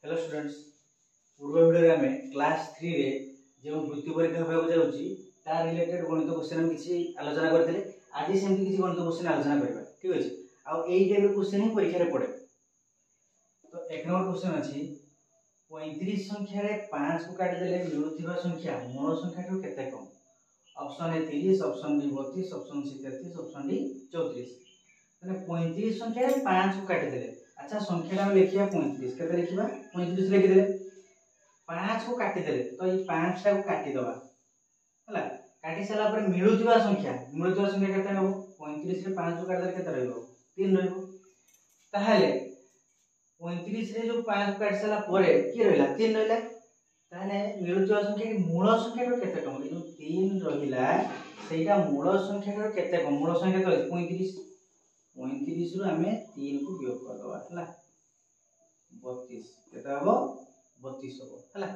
Hello students, पूर्व video आम class 3 रे जो वृत्ति परीक्षा होगा जाऊँगी तार रिलेटेड गणित क्वेश्चन हम किसी आलोचना करते आज सेमती किसी गणित क्वेश्चन आलोचना करवा। ठीक अच्छे आउ यही टाइप क्वेश्चन ही परीक्षा पड़े। तो एक नंबर क्वेश्चन अच्छी 35 संख्यार 5 को काटिदेले मिलुवा संख्या मूल संख्या ठू केते कम। Option A 30, option B 32, option C 33, option D 34। मैंने 35 संख्यार 5 को काटिदेले। अच्छा संख्या लिखा 35 के लिखा 35 लिखिदे 5 को काटिदेले तो ये 5 टा को काटिदबा है काटि सारा पर मिलुवा संख्या केते हम 35 रे 5 को काटिदेले केते रहइबो 3 रहइबो। ताहाले 35 रे जो 5 को काटि सारा पर की रहला 3 रहला। ताहाले मिलुवा संख्या की मूल संख्या को केते कम जो 3 रहिला सेटा मूल संख्या को केते कम। मूल संख्या तो 35 35 रु आमे 3 को वियोग कर दवा हला 32 केता हो 32 हो हला।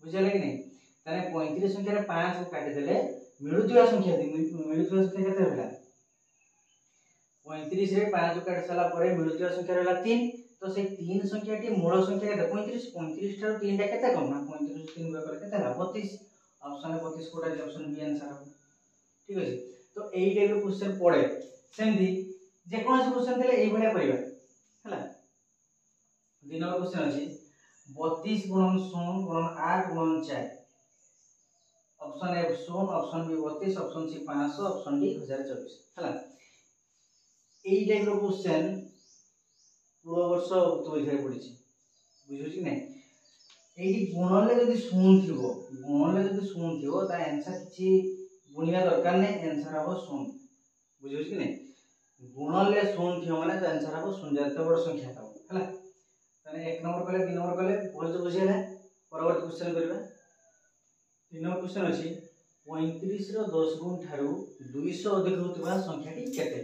बुझले कि नहीं ताने 35 संख्या रे 5 को काटि देले मिलुवा संख्या केते रहला 35 रे 5 को काटि साला परे मिलुवा संख्या रहला 3। तो से 3 संख्या टी मूल संख्या केते 35 ठार 3 टा केते कम ना 35 3 वियोग कर केते हला 32। ऑप्शन 32 कोटा ऑप्शन बी आंसर हो। ठीक अछि तो एई टाइप रो क्वेश्चन पड़े सेमती जे कोन से क्वेश्चन देले एई भलिया परिबा हला। 2 नंबर क्वेश्चन अछि 32 गुणन 0 गुणन 8 गुणन 4। Option A 0, option B 32, option C 500, option D 1024 हला। एई टाइप रो क्वेश्चन पूरा वर्ष तो इधर पड़ी छी बुझु छी नै। एई गुणन ले जदी 0 थिबो गुणन ले जदी 0 थिबो ता आंसर किछि गुणिया दरकार नै आंसर हबो 0 बुझियो कि नै। गुणन ले 0 थियो माने आंसर हबो 0 जते बड़ संख्या था हला। तने 1 नंबर कले 2 नंबर कले बोल तो बुझियला। परवर्ती क्वेश्चन करबा 3 नंबर क्वेश्चन अछि 35 रो 10 गुण ठारू 200 अधिक होतबा संख्याटी केते।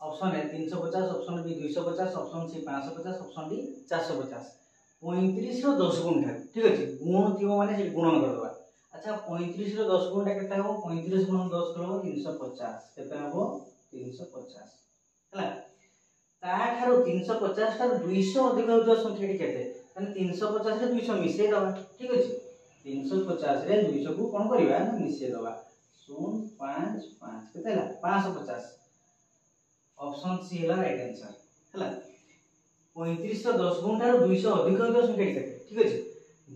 Option A 350, option B 250, option C 550, option D 450। 35 रो 10 गुण ठारू ठीक अछि गुण थियो माने से गुणन कर दबा। अच्छा 35 रो 10 गुण केते हो 35 गुण 10 करो 350 केते हो 350 हला। ता ठारो 350 ठारो 200 अधिक होतो संख्या केते माने 350 रे 200 मिसे दबा। ठीक अछि 350 रे 200 को कोन करबा ना मिसे दबा 0 5 5 केते हला 550। ऑप्शन सी हला राइट आंसर हला। 35 रो 10 गुण ठारो 200 अधिक होतो संख्या केते ठीक अछि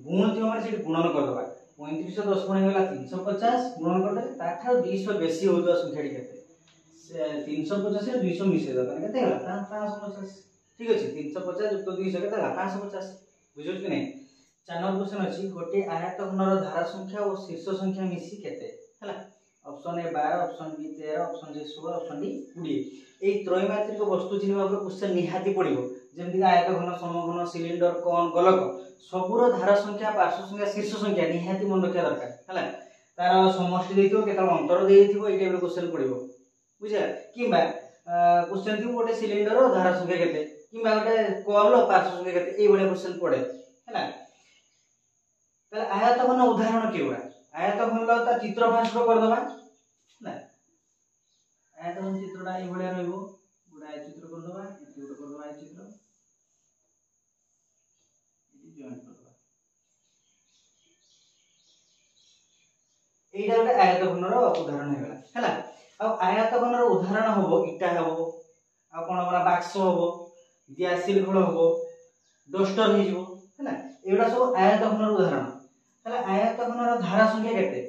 गुण थियो माने से गुणन कर दबा 35 रो 10 गुण होला 350 गुणन कर दे ता ठारो 200 बेसी होतो संख्या केते 350 रे 200 मिसे दबा केते हला 550। ठीक अछि 350 युक्त 200 केते हला 550 बुझियो कि नै। 4 नंबर क्वेश्चन अछि गोटे आयतघनर धारा संख्या और शीर्ष संख्या मिसी केते हला। Option A 12, option B 13, option C 16, option D 20। ए त्रैमात्रिक वस्तु चिन्हवा पर क्वेश्चन निहाती पड़िबो जेमति आयतघन समघन सिलिंडर कोन गोलक सबुर धारा संख्या पार्श्व संख्या शीर्ष संख्या निहाती मन रखिया दरकार हला। तार समष्टि देथिबो केतल अंतर देथिबो ए टाइप रो क्वेश्चन पड़िबो बुझिया। किबा क्वेश्चन थिबो गोटे सिलिंडर रो धारा संख्या केते किबा गोटे कोल पार्श्व संख्या केते ए बळे क्वेश्चन पड़े हला। तले आयतघन उदाहरण केउडा आयतघन ला ता चित्र फास्ट कर दबा हला। आयतघन चित्रडा ए बळे रहइबो गोडा चित्र कर दबा एति गोटे कर दबा ए चित्र एति जॉइन कर दबा एटा गोटे आयतघन रो उदाहरण हेला हला। आ आयतघन रो उदाहरण होबो इटा होबो आ कोन बरा बाक्स होबो दियासिल घोळ होबो डस्टर हे जिवो हला। एडा सब आयतघन रो उदाहरण हला। आयतघन रो धारा संख्या केते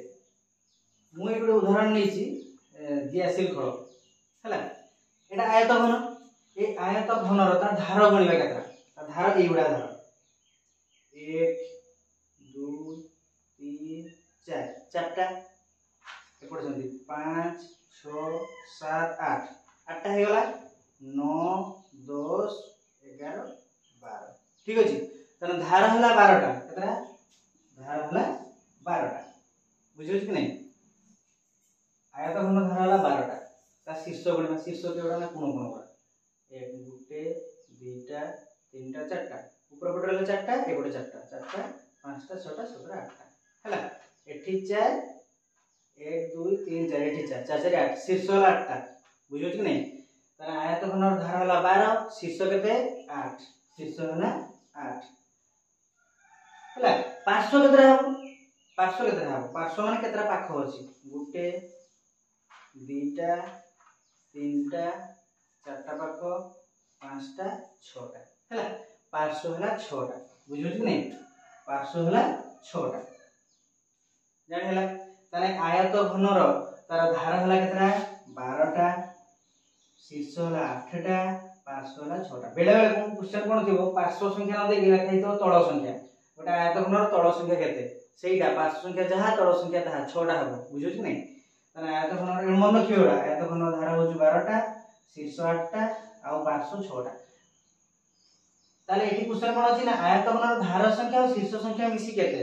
मु ए गोटे उदाहरण नेछि दियासिल घोळ हला। एटा आयतघन ए आयतघन रो ता धार गणिबा केतरा ता धार ए गुडा धार 1 2 3 4 चारटा एपड संति 5 6 7 8 8टा हे गला 9 10 11 12 ठीक अछि। तने धार हला 12टा केतरा धार हला 12टा बुझियो कि नै। आयतघन धार हला 12टा ता शीर्ष गणिबा शीर्ष केवडा ना कोन कोन बडा 1 गुटे 2टा 3टा 4टा ऊपर पटे रहला 4टा एपटे 4टा 4टा 5टा 6टा 7टा 8टा हला। एठी 4 1 2 3 4 एठी 4 4 4 8 शीर्ष हला 8टा बुझियो कि नै। तार आयतघनर धार हला 12 शीर्ष केते 8 शीर्ष हला 8 हला पार्श्व केते हबो पार्श्व माने केतरा पाख अछि गुटे दुईटा तीनटा चारटा पाख पांचटा छटा हला पार्श्व हला 6टा बुझियो कि नै पार्श्व हला 6टा जानि हला ताने आयत घनर तार धार हला केतरा 12टा शीर्ष हला 8टा पार्श्व हला 6टा बेले बेले कोन क्वेश्चन कोन थिबो पार्श्व संख्या न देकी लिखाइतो तळ संख्या गोटा आयत घनर तळ संख्या केते सेइटा पार्श्व संख्या जहा तळ संख्या तहा 6टा हबो बुझियो कि नै ताने आयत घनर मन रखियोडा आयत घनर धार होजु 12टा शीर्ष 8टा आ पार्श्व 6टा ताले एठी क्वेश्चन कोन अछि ना आयत घनर धार संख्या और शीर्ष संख्या मिसी केते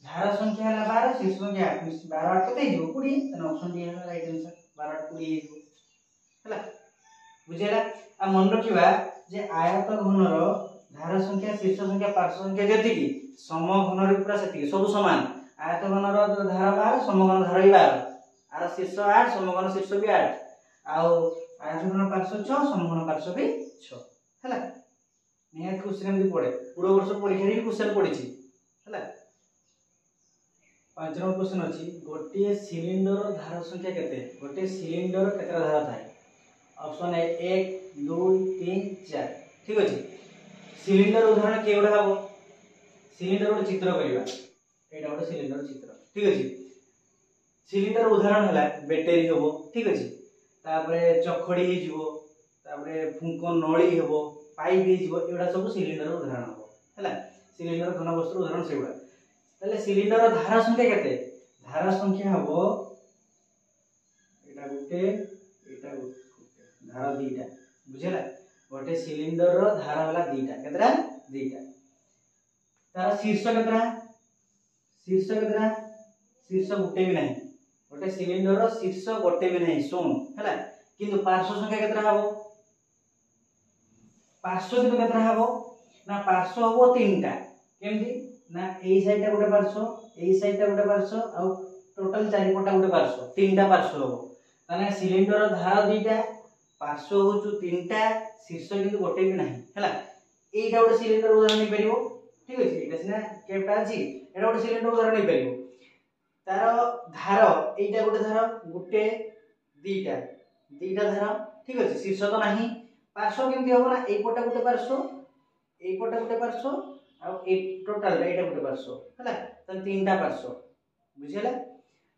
धार संख्या हला 12 शीर्ष संख्या 8 मिसी 12 8 केते हिजो 20 तने ऑप्शन डी हला राइट आंसर 12 8 20 हिजो हला बुझेला आ मन रखिबा जे आयत घनर धार संख्या शीर्ष संख्या पार्श्व संख्या जेति की समघनर पूरा सेति सब समान आयत घनर धार 12 समघन धार 12 आर शीर्ष 8 समघन शीर्ष भी 8 आ आयत घनर पार्श्व 6 समघन पार्श्व भी 6 हला नियत क्वेश्चन भी पड़े पूरा वर्ष परीक्षा रे क्वेश्चन पड़िछि हला 5 नंबर क्वेश्चन अछि गोटे सिलिंडर धार संख्या केते गोटे सिलिंडर केतरा धार थाए ऑप्शन ए 1 2 3 4 ठीक अछि सिलिंडर उदाहरण के गोडा हबो सिलिंडर गोटे चित्र करिवा एटा गोटे सिलिंडर चित्र ठीक अछि सिलिंडर उदाहरण हला बैटरी हबो ठीक अछि तापरे चखड़ी हि जिवो तापरे फुंको नळी हबो पाइप हि जिवो एडा सब सिलिंडर उदाहरण हबो हला सिलिंडर घन वस्तु उदाहरण सेबा तले सिलिंडर धारा संख्या केते धारा संख्या हबो एटा गुटे धारा दीटा बुझेला गोटे सिलिंडर रो धारा वाला दीटा केतरा दीटा तार शीर्ष केतरा शीर्ष गुटे भी नहीं गोटे सिलिंडर रो शीर्ष गोटे भी नहीं सुन हला किंतु पार्श्व संख्या केतरा हबो पार्श्व केतरा हबो ना पार्श्व हबो तीनटा केमति ना एई साइडटा गोटे पार्श्व एई साइडटा गोटे पार्श्व आ टोटल चारि पटा गोटे पार्श्व तीनटा पार्श्व हबो ताने सिलिंडर धार दीटा पार्श्व होचु तीनटा शीर्ष किंतु गोटे भी नहीं हला एईटा गोटे सिलिंडर उदाहरण नै परिबो ठीक अछि एटा सिना केपटा अछि एटा गोटे सिलिंडर उदाहरण नै परिबो तार धार एईटा गोटे धार गुटे दीटा धार ठीक अछि शीर्ष तो नाही पार्श्व केमति हो ना एई पटा गोटे पार्श्व आ ए टोटल एटा गोटे पार्श्व हला त तीनटा पार्श्व बुझिला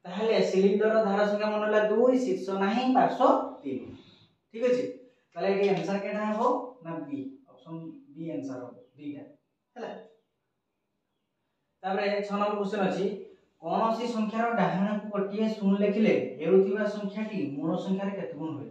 ताहले सिलिंडर धार संख्या मन होला 2 शीर्ष नाही पार्श्व 3 ठीक अछि ताले एटी आंसर केटा हो ना बी ऑप्शन बी आंसर हो बीटा हला ताबरे 6 नंबर क्वेश्चन अछि कोनोसी संख्यार डाहाण को गोटिए शून्य लिखिले हेउथिबा संख्याटी मूल संख्यार केते गुण होय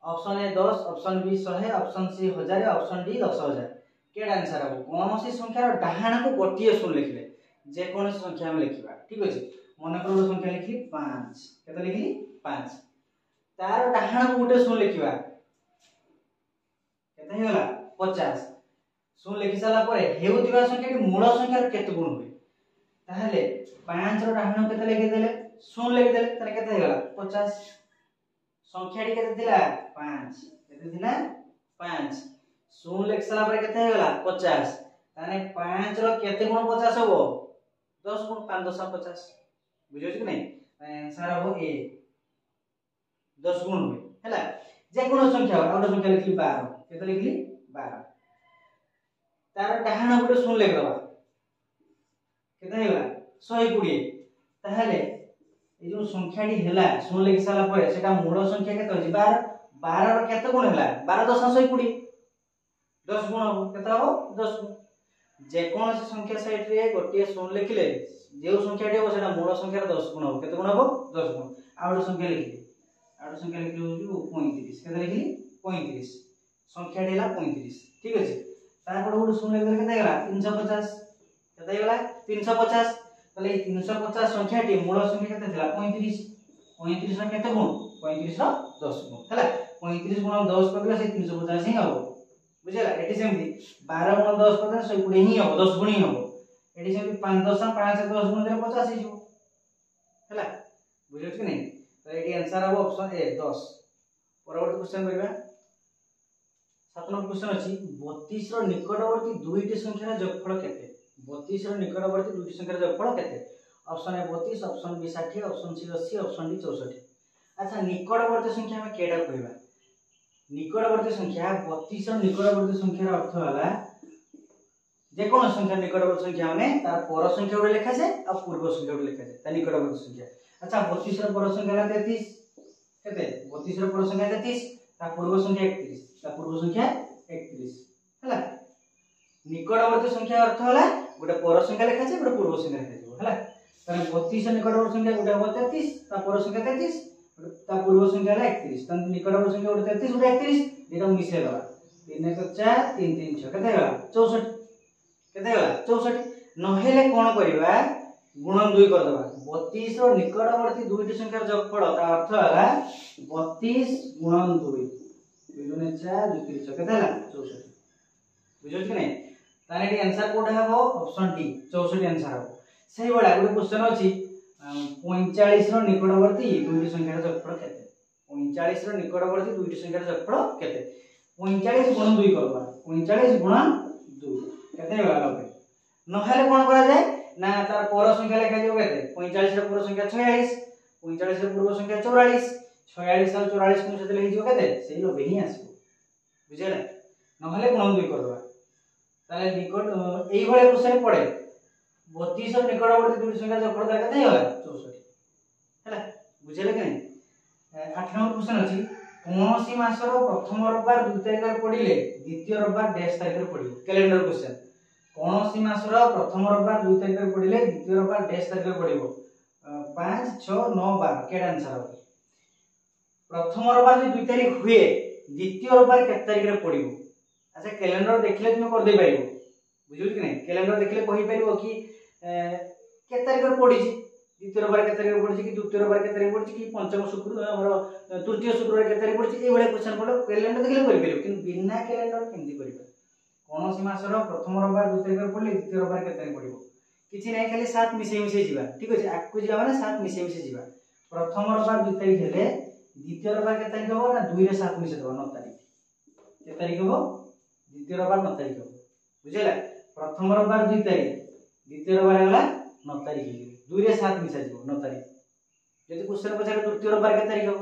option A 10 option B 100 option C 1000 option D 10000 केडा आंसर हो कोनोसी संख्यार डाहाण को गोटिए शून्य लिखिले जे कोनोसी संख्या हम लिखिबा ठीक अछि मन कर संख्या लिखि 5 केते लिखि 5 तार डाहाण को गोटे शून्य लिखिबा केते हेला 50 शून्य लिखि साला परे हेउथिबा संख्याटी मूल संख्यार केते गुण होय ताहले 5 रो डाहाण केते लिखि देले शून्य लिखि देले तारे केते हेला 50 संख्याटी केते थिला 5 केते थिला 5 शून्य लिखि साला परे केते हेला 50 ताने 5 रो केते गुण 50 होबो 10 गुण 5 10 50 बुझियो कि नै आंसर हो ए 10 गुण होय हैला जे कोन संख्या हो आउट संख्या लिखली 12 केते लिखली 12 तार डाहाण गुटे शून्य लिख दबा केते हेला 120 ताहले ए जो संख्याटी हेला शून्य लिखि साला परे सेटा मूल संख्या केते होजी 12 12 रो केते गुण हेला 12 10 120 10 गुण हो केते हो 10 गुण जे कोन संख्या साइड रे गोटे शून्य लिखले जे संख्याटी हो सेटा मूल संख्यार 10 गुण हो केते गुण हो 10 गुण आउट संख्या लिखली आउट संख्या लिखली हो 35 केते लिखली 35 संख्याटी हेला 35 ठीक अछि तापर गोटे शून्य लिखले केते गेला 350 केते गेला 350 तले 350 संख्याटी मूल संख्या केते थिला 35 35 रो केते गुण 35 रो 10 गुण हैला 35 गुण 10 करले से 350 ही हबो बुझला एटी सेमती 12 गुण 10 करले 120 ही हबो 10 गुण ही हबो एटी सेमती 5 10 5 10 गुण देले 50 ही जिवो हैला बुझियो कि नै तो एटी आंसर हबो ऑप्शन ए 10 परवर्ती क्वेश्चन करबा 7 नंबर क्वेश्चन अछि 32 रो निकटवर्ती दुईटी संख्यार जोगफल केते 32 रो निकटवर्ती दुईटी संख्यार जोगफल केते option A 32 option B 60 option C 80 option D 64 अच्छा निकटवर्ती संख्या हम केडा कहबा निकटवर्ती संख्या 32 रो निकटवर्ती संख्यार अर्थ होला जे कोन संख्या निकटवर्ती संख्या माने तार पर संख्या उडे लिखा जाय आ पूर्व संख्या उडे लिखा जाय ता निकटवर्ती संख्या अच्छा 32 रो पर संख्या ला 33 केते 32 रो पर संख्या 33 ता पूर्व संख्या 31 ता पूर्व संख्या 31 हला निकटवर्ती संख्या अर्थ होला गोटे पर संख्या लिखा जाय गोटे पूर्व संख्या लिखा जाय हला ताने 32 रो निकटवर्ती संख्या गोटे हो 33 ता पर संख्या 33 ता पूर्व संख्या ला 31 ता निकटवर्ती संख्या गोटे 33 गोटे 31 एटा मिसे दवा 3 1 4 3 3 6 केते होला 64 केते होला 64 नहेले कोन करबा गुणन 2 कर दबा 32 रो निकटवर्ती दुईटी संख्यार जोगफल ता अर्थ होला 32 गुणन 2 2 गुणे 4 2 3 6 केते होला 64 बुझो कि नै ताने एटी आंसर कोड हबो ऑप्शन डी 64 आंसर हबो सेही बडा गुड क्वेश्चन अछि 45 रो निकटवर्ती दुईटी संख्यार जोगफल केते 45 रो निकटवर्ती दुईटी संख्यार जोगफल केते 45 गुणन 2 करबा 45 गुणन 2 केते होला लगे नहेले कोन करा जाय ना तार पर संख्या लेखा जो केते 45 रो पर संख्या 46 45 रो पूर्व संख्या 44 46 और 44 को सेते लेखि जो केते सेही लबे ही आसीबो बुझेला नहेले गुणन 2 करबा ताले निकट एई भले क्वेश्चन पड़े 32 रो निकटवर्ती दुईटी संख्या जोगफल केते होला 64 हैला बुझेले कि नै 8 नंबर क्वेश्चन अछि कोनोसी मासर प्रथम रविवार 2 तारिख पड़िले द्वितीय रविवार डैश तारिख पड़िबो कैलेंडर क्वेश्चन कोनोसी मासर प्रथम रविवार 2 तारिख पड़िले द्वितीय रविवार डैश तारिख पड़िबो 5 6 9 12 केडा आंसर हो प्रथम रविवार जो 2 तारिख हुए द्वितीय रविवार के तारिख रे पड़िबो अच्छा कैलेंडर देखले तुम कर दे पाइबो बुझियो कि नै कैलेंडर देखले कहि पाइबो कि के तारिख रे पड़ी द्वितीय रविवार के तारिख पड़ी कि द्वितीय रविवार के तारिख पड़ी कि पंचम शुक्र हमर तृतीय शुक्रवार के तारिख पड़ी ए बळे क्वेश्चन पड़ो कैलेंडर देखले कर पाइबो कि बिना कैलेंडर केमति करबा कोनोसी मासर प्रथम रविवार 2 तारिख पड़ले द्वितीय रविवार के तारिख पड़िबो किछि नै खाली 7 मिसे जीवा ठीक अछि आकु जीवा माने 7 मिसे जीवा प्रथम रविवार 2 तारिख हेले द्वितीय रविवार के तारिख हो ना 2 रे 7 मिसे दबा 9 तारिख के तारिख हो द्वितीय रविवार 9 तारिख हो बुझेला प्रथम रविवार 2 तारिख द्वितीय रविवार होला 9 तारिख 2 रे 7 मिसे जीवो 9 तारिख यदि क्वेश्चन पछारे तृतीय रविवार के तारिख हो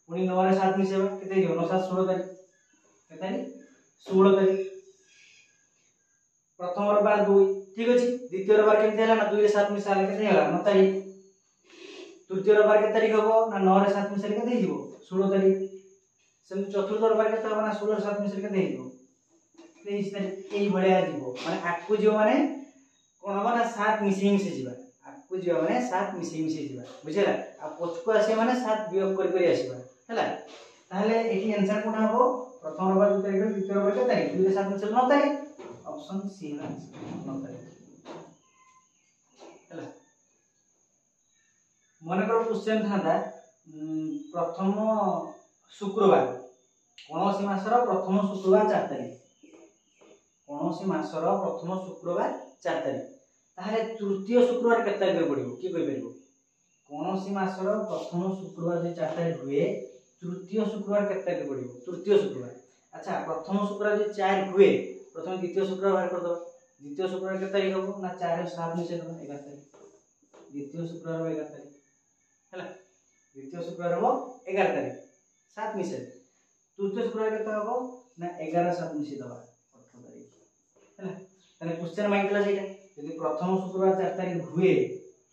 पुनी 9 रे 7 मिसेबा केते जीवो 9 7 16 तारिख के तारिख 16 तारिख प्रथम रविवार 2 ठीक अछि द्वितीय रविवार केमते हला ना 2 रे 7 मिसाले केते हला 9 तारिख तृतीय रविवार के तारिख हो ना 9 रे 7 मिसाले केते हिजो 16 तारिख सेम चतुर्थ रविवार केते हो ना 16 रे 7 मिसाले केते हिजो 23 तारिख एई भले आजिबो माने आकु जियो माने कोन हो ना 7 मिसे जीवा आकु जियो माने 7 मिसे जीवा बुझेला आ पछको आसे माने 7 वियोग कर आसीबा हला ताहले एठी आंसर कोन हबो प्रथम रविवार 2 तारिख द्वितीय रविवार के तारिख 2 रे 7 मिसाले 9 तारिख ऑप्शन सी है 9 तारिख हला मन कर क्वेश्चन था प्रथम शुक्रवार कोनोसी मासर प्रथम शुक्रवार 4 तारिख कोनोसी मासर प्रथम शुक्रवार 4 तारिख ताहले तृतीय शुक्रवार के तारिख पड़िबो की कहि परिबो कोनोसी मासर प्रथम शुक्रवार जे 4 तारिख हुए तृतीय शुक्रवार के तारिख पड़िबो तृतीय शुक्रवार अच्छा प्रथम शुक्रवार जे 4 हुए प्रथम द्वितीय शुक्रवार बाहर कर दो द्वितीय शुक्रवार के तारिख हो ना 4 रे 7 मिसे दो 11 तारिख द्वितीय शुक्रवार हो 11 तारिख हैला द्वितीय शुक्रवार हो 11 तारिख 7 मिसे तृतीय शुक्रवार के हो ना 11 7 मिसे दबा 18 तारिख हैला तने क्वेश्चन माइंड क्लास एटा यदि प्रथम शुक्रवार 4 तारिख हुए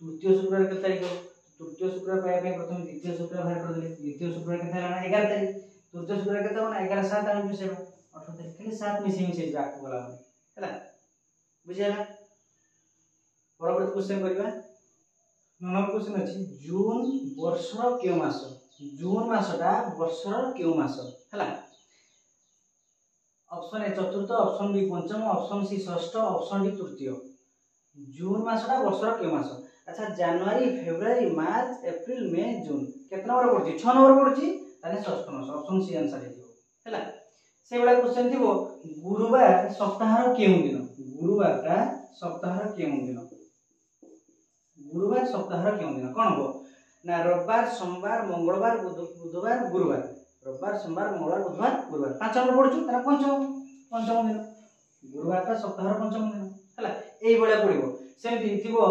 तृतीय शुक्रवार के तारिख हो तृतीय शुक्रवार पाए पे प्रथम द्वितीय शुक्रवार बाहर कर देले द्वितीय शुक्रवार के ना 11 तारिख तृतीय शुक्रवार के ना 11 7 आन मिसे 18 तारिख खाली 7 मिसे जाक बोला हैला बुझियाला परवर्ती क्वेश्चन करबा नंबर क्वेश्चन अछि जून वर्षर केउ मास जून मासटा वर्षर केउ मास हैला ऑप्शन ए चतुर्थ ऑप्शन बी पंचम ऑप्शन सी षष्ठ ऑप्शन डी तृतीय जून मासटा वर्षर केउ मास अच्छा जनवरी फेब्रुआरी मार्च अप्रैल मई जून केतना नंबर पड़छि 6 नंबर पड़छि ताने षष्ठ मास ऑप्शन सी आंसर हेतिबो हैला से बडा क्वेश्चन थिबो गुरुवार सप्ताहर केउ दिन गुरुवारटा सप्ताहर केउ दिन गुरुवार सप्ताहर केउ दिन कोन हो ना रविवार सोमवार मंगलवार बुधवार गुरुवार रविवार सोमवार मंगलवार बुधवार गुरुवार 5 नंबर पड़ुछु तारा पंचम दिन गुरुवार ता सप्ताहर पंचम दिन हला एई भलिया पड़िबो सेमति थिबो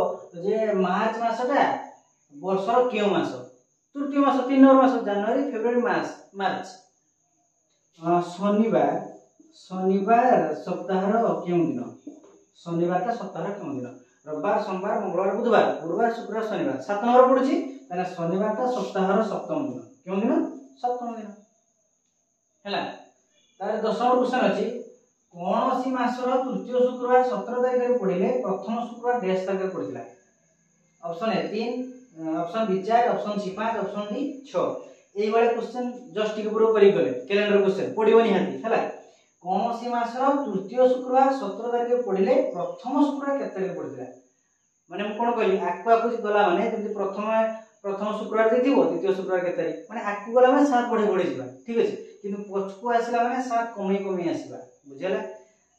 जे मार्च मासटा वर्षर केउ मास तृतीय मास 3 नंबर मास जनवरी फेब्रुआरी मार्च शनिवार सप्ताहर केउ दिन शनिवार ता सप्ताहर केउ दिन रविवार सोमवार मंगलवार बुधवार गुरुवार शुक्रवार शनिवार 7 नंबर पड़ुछि ताना शनिवार ता सप्ताहर सप्तम दिन केउ दिन सप्तम दिन हला तार 10 नंबर क्वेश्चन अछि कौन सी मासर तृतीय शुक्रवार 17 तारिख रे पड़िले प्रथम शुक्रवार डेश तारिख रे पड़िला option A 3 option B 4 option C 5 option D 6 एई वाले क्वेश्चन जस्ट टिक पूरा करि गले कैलेंडर क्वेश्चन पड़िबो निहाती हला कौन सी मासर तृतीय शुक्रवार 17 तारिख रे पड़िले प्रथम शुक्रवार केते तारिख रे पड़िला माने हम कोन कहली आकु गला माने जति प्रथम शुक्रवार देथिबो द्वितीय शुक्रवार केते तारिख माने आकु गला माने 7 बढ़े जिबा ठीक अछि किंतु पछकु आसिला माने 7 कमी आसीबा बुझला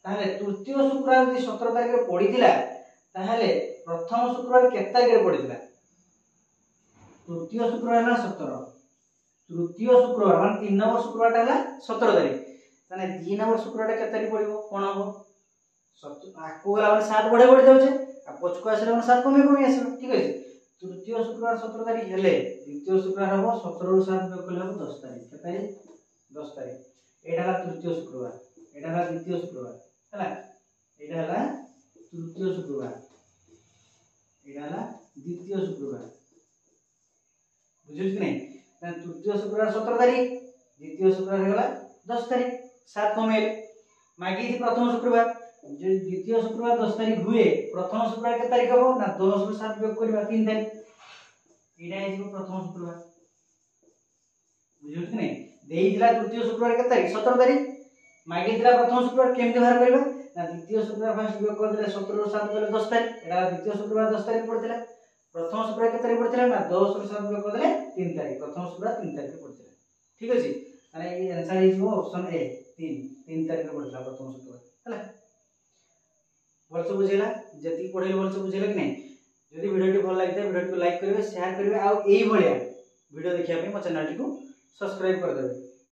ताहले तृतीय शुक्रवार जति 17 तारिख रे पड़िथिला ताहले प्रथम शुक्रवार केते तारिख रे पड़िथिला तृतीय शुक्रवार ना 17 तृतीय शुक्रवार माने 3 नंबर शुक्रवार हला 17 तारिख ताने 2 नंबर शुक्रवार केते तारिख पड़िबो कोन हो आकु गला माने 7 बढ़े जाउछे आ पछकु आसिला माने 7 कमी आसीबा ठीक अछि तृतीय शुक्रवार 17 तारिख हेले द्वितीय शुक्रवार हो 17 रु 7 योग कले हो 10 तारिख केते तारिख 10 तारिख एटा हला तृतीय शुक्रवार एटा हला द्वितीय शुक्रवार हला एटा हला तृतीय शुक्रवार एटा हला द्वितीय शुक्रवार बुझिल कि नहीं तृतीय शुक्रवार 17 तारिख द्वितीय शुक्रवार होला 10 तारिख 7 कमेले मागी थी प्रथम शुक्रवार जे द्वितीय शुक्रवार 10 तारिख हुए प्रथम शुक्रवार के तारिख हो ना 10 रु 7 योग करबा 3 तारिख एटा है जो प्रथम शुक्रवार बुझिल कि नहीं देई दिला तृतीय शुक्रवार के तारिख 17 तारिख मागी दिला प्रथम शुक्रवार केमते बाहर करबा ना द्वितीय शुक्रवार फर्स्ट योग कर दिले 17 रु 7 गले 10 तारिख एटा द्वितीय शुक्रवार 10 तारिख पड़थिला प्रथम शुक्रवार के तारिख पड़थिला ना 10 रु 7 योग कर दिले 3 तारिख प्रथम शुक्रवार 3 तारिख पड़थिला ठीक अछि माने ये आंसर इज ऑप्शन ए 3 तारिख पड़थिला प्रथम शुक्रवार हला बोलसे बुझेला जति पढेल बोलसे बुझेला कि नहीं यदि वीडियो भल लागिता वीडियो को लाइक करिवे शेयर करिवे आ एई भलिया वीडियो देखिया पे मो चैनल को सब्सक्राइब कर देबे।